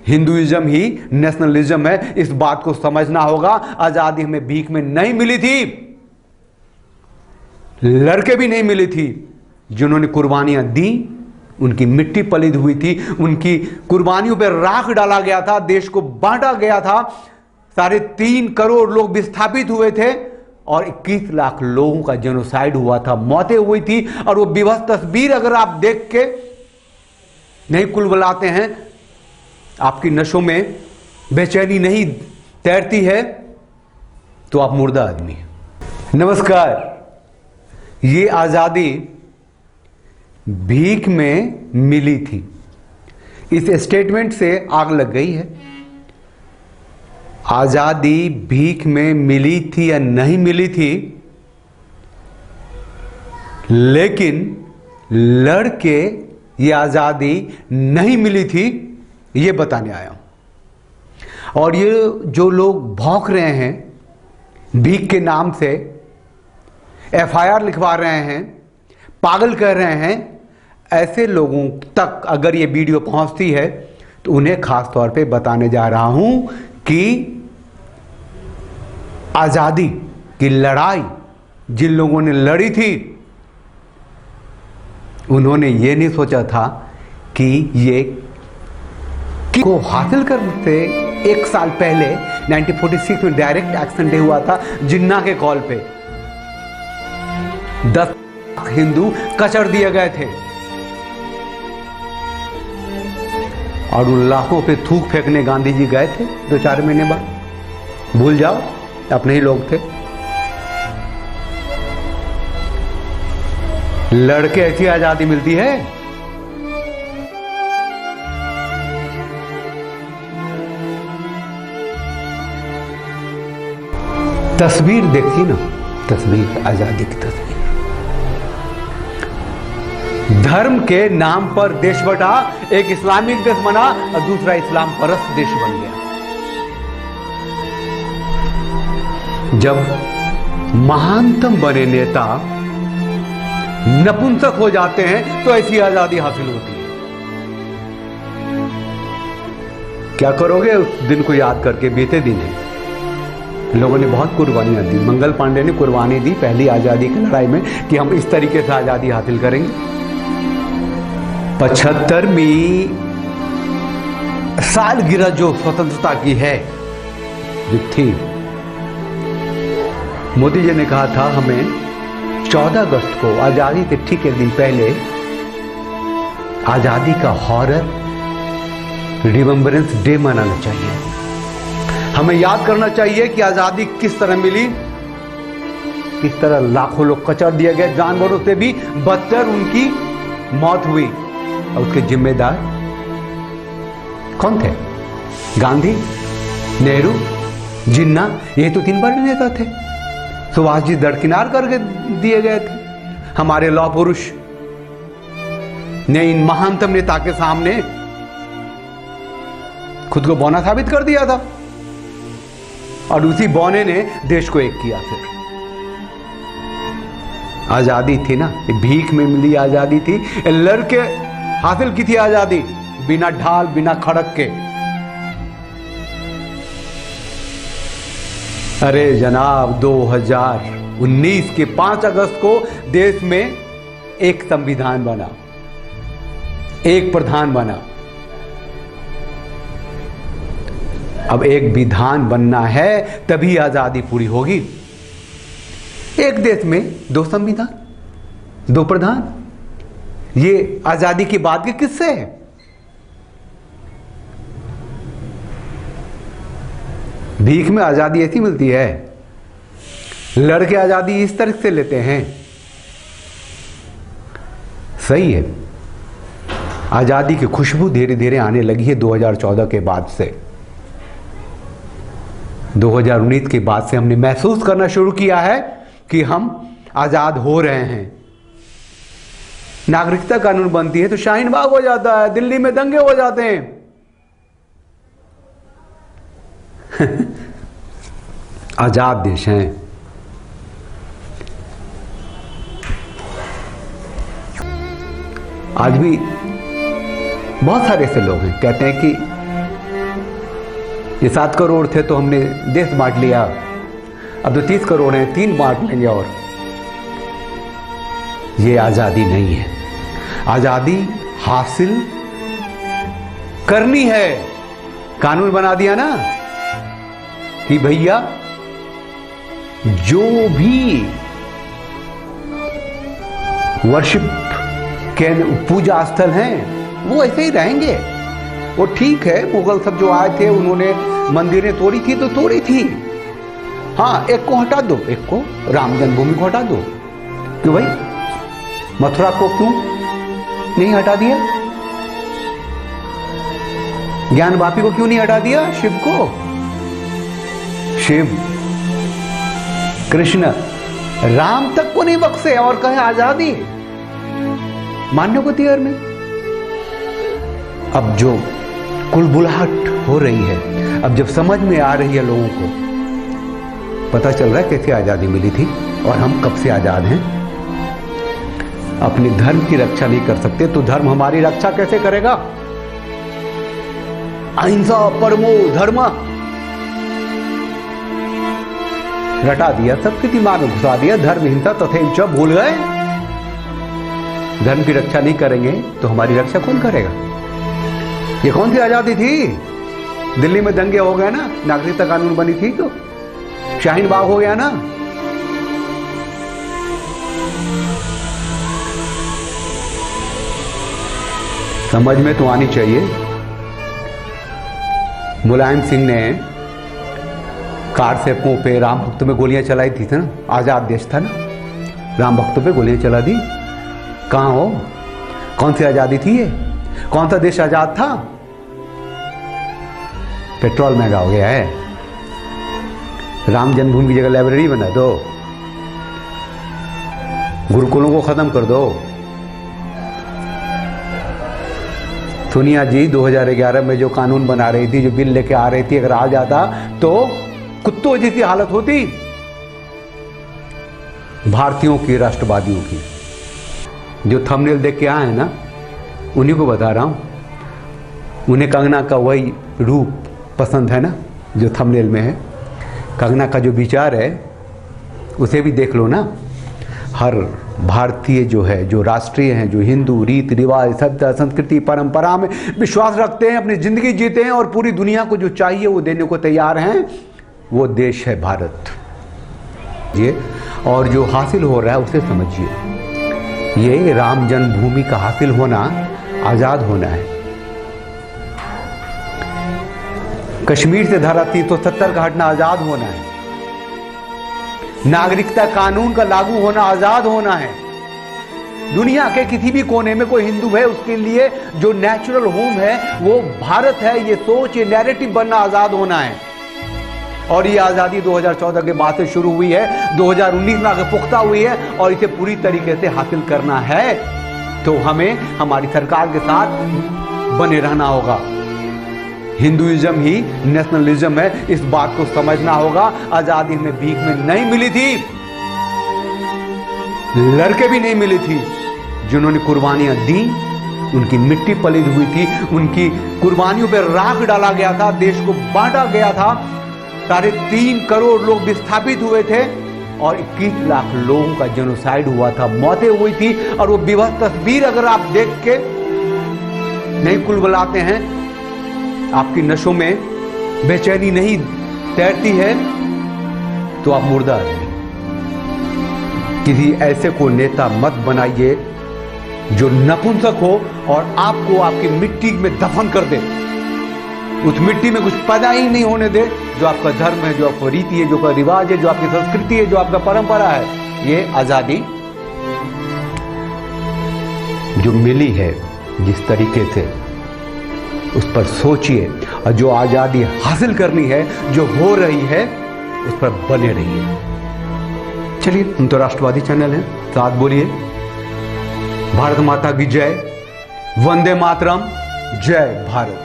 Hinduism ही nationalism है, इस बात को समझना होगा। आजादी हमें भीख में नहीं मिली थी, लड़के भी नहीं मिली थी। जिन्होंने कुर्बानियां दी उनकी मिट्टी पलिद हुई थी, उनकी कुर्बानियों पर राख डाला गया था, देश को बांटा गया था, 3.5 करोड़ लोग विस्थापित हुए थे और 21 लाख लोगों का जेनोसाइड हुआ था, मौतें हुई थी। और वो विवश तस्वीर अगर आप देख के नहीं कुलबुलाते हैं, आपकी नसों में बेचैनी नहीं तैरती है, तो आप मुर्दा आदमी हैं। नमस्कार। ये आजादी भीख में मिली थी, इस स्टेटमेंट से आग लग गई है। आजादी भीख में मिली थी या नहीं मिली थी, लेकिन लड़के ये आजादी नहीं मिली थी ये बताने आया हूं। और ये जो लोग भौंक रहे हैं भीख के नाम से, FIR लिखवा रहे हैं, पागल कह रहे हैं, ऐसे लोगों तक अगर ये वीडियो पहुंचती है तो उन्हें खास तौर पे बताने जा रहा हूं कि आजादी की लड़ाई जिन लोगों ने लड़ी थी, उन्होंने ये नहीं सोचा था कि ये को हासिल करने से 1 साल पहले 1946 में डायरेक्ट एक्शन डे हुआ था। जिन्ना के कॉल पे 10 लाख हिंदू कचड़ दिए गए थे और उन लाखों पे थूक फेंकने गांधी जी गए थे 2-4 महीने बाद। भूल जाओ, अपने ही लोग थे। लड़के ऐसी आजादी मिलती है। तस्वीर देखी ना, तस्वीर, आजादी की तस्वीर। धर्म के नाम पर देश बटा, एक इस्लामिक देश बना और दूसरा इस्लाम परस्त देश बन गया। जब महानतम बने नेता नपुंसक हो जाते हैं तो ऐसी आजादी हासिल होती है। क्या करोगे उस दिन को याद करके? बीते दिन है, लोगों ने बहुत कुर्बानियां दी। मंगल पांडे ने कुर्बानी दी पहली आजादी की लड़ाई में कि हम इस तरीके से आजादी हासिल करेंगे। 75वीं सालगिरह जो स्वतंत्रता की है, जो थी, मोदी जी ने कहा था हमें 14 अगस्त को आजादी के ठीक 1 दिन पहले आजादी का हॉरर रिमेम्बरेंस डे मनाना चाहिए। हमें याद करना चाहिए कि आजादी किस तरह मिली, किस तरह लाखों लोग कचड़ दिए गए, जानवरों से भी बदतर उनकी मौत हुई। और उसके जिम्मेदार कौन थे? गांधी, नेहरू, जिन्ना, ये तो 3 बड़े नेता थे। सुभाष जी दरकिनार करके दिए गए थे। हमारे लौह पुरुष ने इन महानतम नेता के सामने खुद को बौना साबित कर दिया था और उसी बौने ने देश को एक किया। फिर आजादी थी ना, भीख में मिली आजादी थी, लड़के हासिल की थी आजादी, बिना ढाल, बिना खड़क के। अरे जनाब, 2019 के 5 अगस्त को देश में एक संविधान बना, एक प्रधान बना। अब एक विधान बनना है तभी आजादी पूरी होगी। एक देश में 2 संविधान, 2 प्रधान, ये आजादी की बात के किस्से हैं। भीख में आजादी ऐसी मिलती है, लड़के आजादी इस तरह से लेते हैं। सही है, आजादी की खुशबू धीरे धीरे आने लगी है 2014 के बाद से। 2019 के बाद से हमने महसूस करना शुरू किया है कि हम आजाद हो रहे हैं। नागरिकता कानून बनती है तो शाहीन बाग हो जाता है, दिल्ली में दंगे हो जाते हैं। आजाद देश हैं। आज भी बहुत सारे ऐसे लोग हैं कहते हैं कि ये 7 करोड़ थे तो हमने देश बांट लिया, अब तो 30 करोड़ हैं, 3 बांट लेंगे। और ये आजादी नहीं है। आजादी हासिल करनी है। कानून बना दिया ना कि भैया जो भी वर्शिप के पूजा स्थल हैं वो ऐसे ही रहेंगे। वो ठीक है, मुगल सब जो आए थे उन्होंने मंदिरें तोड़ी थी तो तोड़ी थी, हाँ एक को हटा दो, एक को राम जन्मभूमि को हटा दो। क्यों भाई, मथुरा को क्यों नहीं हटा दिया? ज्ञान वापी को क्यों नहीं हटा दिया? शिव को, शिव कृष्ण राम तक को नहीं बख्शे और कहे आजादी, मानने को तैयार नहीं। अब जो कुलबुलाहट हो रही है, अब जब समझ में आ रही है लोगों को, पता चल रहा है कैसे आजादी मिली थी और हम कब से आजाद हैं। अपने धर्म की रक्षा नहीं कर सकते तो धर्म हमारी रक्षा कैसे करेगा? अहिंसा परमो धर्म रटा दिया, सबके दिमाग में घुसा दिया, धर्म हिंसा तथा भूल गए। धर्म की रक्षा नहीं करेंगे तो हमारी रक्षा कौन करेगा? ये कौन सी आजादी थी? दिल्ली में दंगे हो गए ना, नागरिकता कानून बनी थी तो शाहीन बाग हो गया ना। समझ में तो आनी चाहिए। मुलायम सिंह ने कार से मुंह पे राम भक्तों में गोलियां चलाई थी ना, आजाद देश था ना, राम भक्तों पे गोलियां चला दी। कहां हो? कौन सी आजादी थी ये? कौन सा देश आजाद था? पेट्रोल महंगा हो गया है, राम जन्मभूमि की जगह लाइब्रेरी बना दो, गुरुकुलों को खत्म कर दो। सोनिया जी 2011 में जो कानून बना रही थी, जो बिल लेके आ रही थी, अगर आ जाता तो कुत्तों जैसी हालत होती भारतीयों की, राष्ट्रवादियों की। जो थंबनेल देख के आए हैं ना, उन्हीं को बता रहा हूं। उन्हें कंगना का वही रूप पसंद है ना जो थंबनेल में है। कंगना का जो विचार है उसे भी देख लो ना। हर भारतीय जो है, जो राष्ट्रीय हैं, जो हिंदू रीति रिवाज, सभ्यता, संस्कृति, परंपरा में विश्वास रखते हैं, अपनी जिंदगी जीते हैं और पूरी दुनिया को जो चाहिए वो देने को तैयार हैं, वो देश है भारत। ये और जो हासिल हो रहा है उसे समझिए। ये राम जन्मभूमि का हासिल होना आजाद होना है। कश्मीर से धारा 370 का हटना आजाद होना है। नागरिकता कानून का लागू होना आजाद होना है। दुनिया के किसी भी कोने में कोई हिंदू है, उसके लिए जो नेचुरल होम है वो भारत है। ये सोच, ये नैरेटिव बनना आजाद होना है। और ये आजादी 2014 के बाद से शुरू हुई है, 2019 में आगे पुख्ता हुई है और इसे पूरी तरीके से हासिल करना है तो हमें हमारी सरकार के साथ बने रहना होगा। हिंदुइज्म ही नेशनलिज्म है, इस बात को समझना होगा। आजादी हमें भीख में नहीं मिली थी, लड़के भी नहीं मिली थी। जिन्होंने कुर्बानियां दी उनकी मिट्टी पलीद हुई थी, उनकी कुर्बानियों पर राख डाला गया था, देश को बांटा गया था। 3.5 करोड़ लोग विस्थापित हुए थे और 21 लाख लोगों का जेनोसाइड हुआ था, मौतें हुई थी। और वो विभत्स तस्वीर अगर आप देख के नहीं कुलबुलाते हैं, आपकी नसों में बेचैनी नहीं तैरती है, तो आप मुर्दा आदमी। किसी ऐसे को नेता मत बनाइए जो नपुंसक हो और आपको आपकी मिट्टी में दफन कर दे, उस मिट्टी में कुछ पैदा ही नहीं होने दे जो आपका धर्म है, जो आपका रीति है, जो आपका रिवाज है, जो आपकी संस्कृति है, जो आपका परंपरा है। ये आजादी जो मिली है जिस तरीके से, उस पर सोचिए और जो आजादी हासिल करनी है, जो हो रही है, उस पर बने रहिए। चलिए, हम तो राष्ट्रवादी चैनल हैं, साथ बोलिए भारत माता की जय, वंदे मातरम, जय भारत।